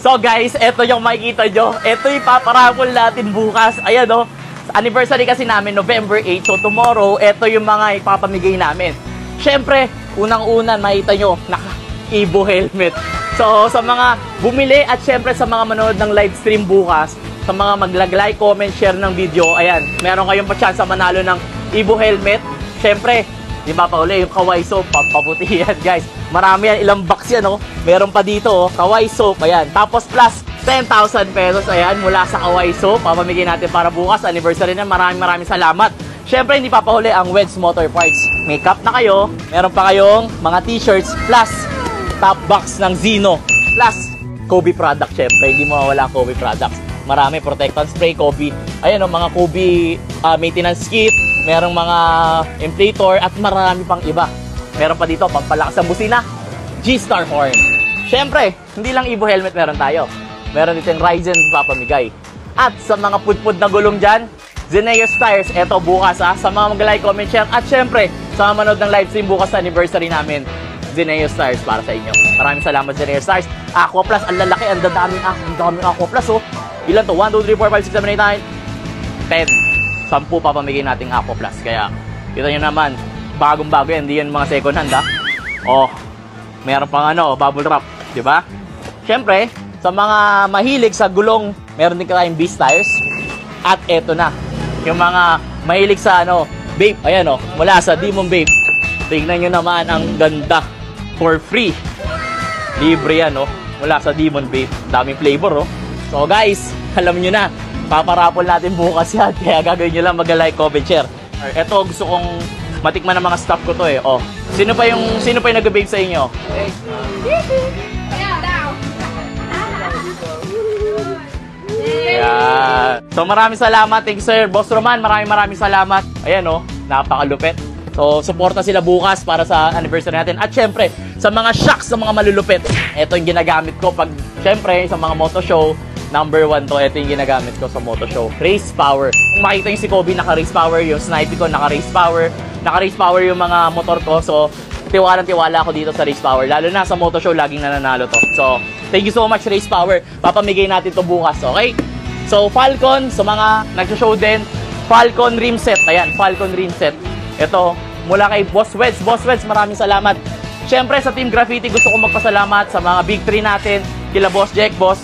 So guys, eto yung makikita nyo. Eto yung paparapol natin bukas. Ayan o. Anniversary kasi namin, November 8. So tomorrow, eto yung mga ipapamigay namin. Siyempre, unang-unan, makita nyo, naka-Evo helmet. So sa mga bumili at siyempre sa mga manood ng live stream bukas, sa mga mag-like, comment, share ng video, ayan, meron kayong pa chance manalo ng Evo helmet. Siyempre, di ba pa uli, yung Kawai soap, paputi yan guys. Marami yan, ilang box yan, oh. Meron pa dito, oh, Kawai soap, ayan. Tapos plus 10,000 pesos, ayan, mula sa Kawai soap. Papamigay natin para bukas, anniversary na. Maraming salamat. Siyempre, hindi papahuli ang Wedge Motor Parts. May cup na kayo, meron pa kayong mga t-shirts, plus top box ng Zino, plus Kobe product, siyempre. Hindi mo mawala ang Kobe products. Marami, protectant spray, Kobe. Ayan, oh, mga Kobe maintenance kit. Merong mga inflator at marami pang iba. Meron pa dito, pampalakas ng busina, G-Star horn. Siyempre, hindi lang Evo helmet meron tayo. Meron dito yung Ryzen papamigay. At sa mga pudpud na gulong dyan, Zeneos Tires, eto bukas ha. Sa mga mag-like, comment, share. At siyempre, sa mga manood ng live stream bukas sa anniversary namin, Zeneos Tires para sa inyo. Maraming salamat, Zeneos Tires. Aqua Plus, ang lalaki, ang dadaming Aqua Plus, oh. Ilan to? 1, 2, 3, 4, 5, 6, 7, 8, 9, 10. 10 papamigay nating Aqua Plus. Kaya, kita nyo naman, bagong-bago yan. Hindi yan mga second hand, ha? Oh, meron pang bubble wrap. Diba? Siyempre, sa mga mahilig sa gulong, meron din tayong Beast Tires. At eto na, yung mga mahilig sa vape. Ayan, mula sa Demon Vape. Tingnan nyo naman, ang ganda. For free. Libre yan, mula sa Demon Vape. Daming flavor, So guys, alam nyo na, paparapol natin bukas yan. Kaya gagawin nyo lang mag-like, comment, share. Eto, gusto kong matikman ng mga staff ko to eh. Oh, sino pa yung nag-vape sa inyo? Yeah. So maraming salamat. Thank you sir. Boss Roman, maraming salamat. Ayan napakalupit. So suporta sila bukas para sa anniversary natin. At syempre, sa mga shocks, sa mga malulupit, ito yung ginagamit ko pag syempre sa mga moto show. Number 1 to, ito yung ginagamit ko sa moto show. Race Power. Kung makita yung si Kobe, naka-race power. Yung Snipey ko, naka-race power. Naka-race power yung mga motor ko. So, tiwala ako dito sa Race Power. Lalo na sa moto show, laging nananalo to. So, thank you so much, Race Power. Papamigay natin to bukas, okay? So, Falcon, sa mga nag-show din, Falcon rim set. Ayan, Falcon rim set. Ito, mula kay Boss Wedge. Boss Wedge, maraming salamat. Siyempre, sa Team Graffiti, gusto kong magpasalamat sa mga Big 3 natin. Kila Boss Jack, Boss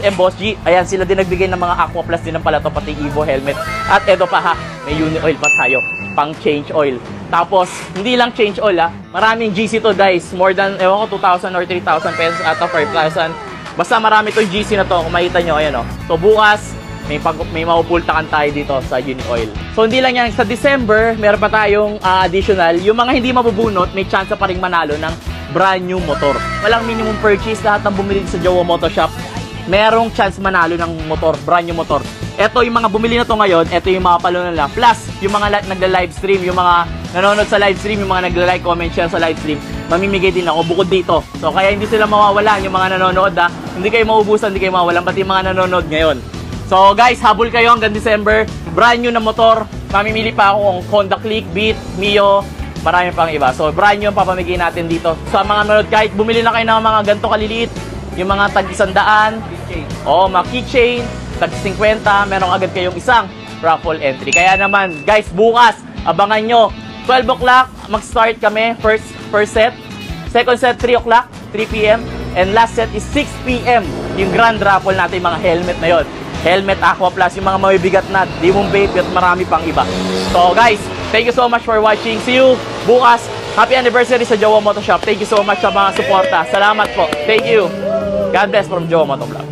M, Boss G. Ayan, sila din nagbigay ng mga Aqua Plus din ng pala to, pati Evo helmet. At eto pa ha, may uni oil pa tayo, pang change oil. Tapos, hindi lang change oil ha, maraming GC to guys. More than, 2,000 or 3,000 pesos ata, 5,000. Basta marami to GC na to, kung makita nyo, ayan So, bukas, may mapupultakan tayo dito sa uni oil. So, hindi lang yan. Sa December, meron pa tayong additional. Yung mga hindi mabubunot, may chance pa rin manalo ng brand new motor. Walang minimum purchase. Lahat ng bumili sa Jowa Moto Shop, merong chance manalo ng motor, brand new motor. Ito yung mga bumili na to ngayon, ito yung mga palunan lang. Plus, yung mga nagla-live stream, yung mga nanonood sa live stream, yung mga nagla-like, comment, share sa live stream, mamimigay din ako bukod dito. So, kaya hindi sila mawawalan, yung mga nanonood ha. Hindi kayo maubusan, hindi kayo mawawalan, pati yung mga nanonood ngayon. So, guys, habol kayo hanggang December. Brand new na motor. Mamimili pa ako ng Honda Click, Beat, Mio, marami pang iba. So, brand new ang papamigay natin dito. Sa mga nanonood, kahit bumili na kayo ng mga ganito kaliliit, yung mga tag-100, mga keychain, tag-50, meron agad kayong isang raffle entry. Kaya naman, guys, bukas, abangan nyo. 12 o'clock, mag-start kami, first set. Second set, 3 o'clock, 3 p.m. And last set is 6 p.m. Yung grand raffle natin, yung mga helmet na yon. Helmet, Aqua Plus, yung mga mabibigat na, Demon Vape, at marami pang iba. So, guys, thank you so much for watching. See you bukas. Happy anniversary sa Jowa Moto Shop. Thank you so much sa mga suporta. Salamat po. Thank you. God bless from Jowa Moto Vlog.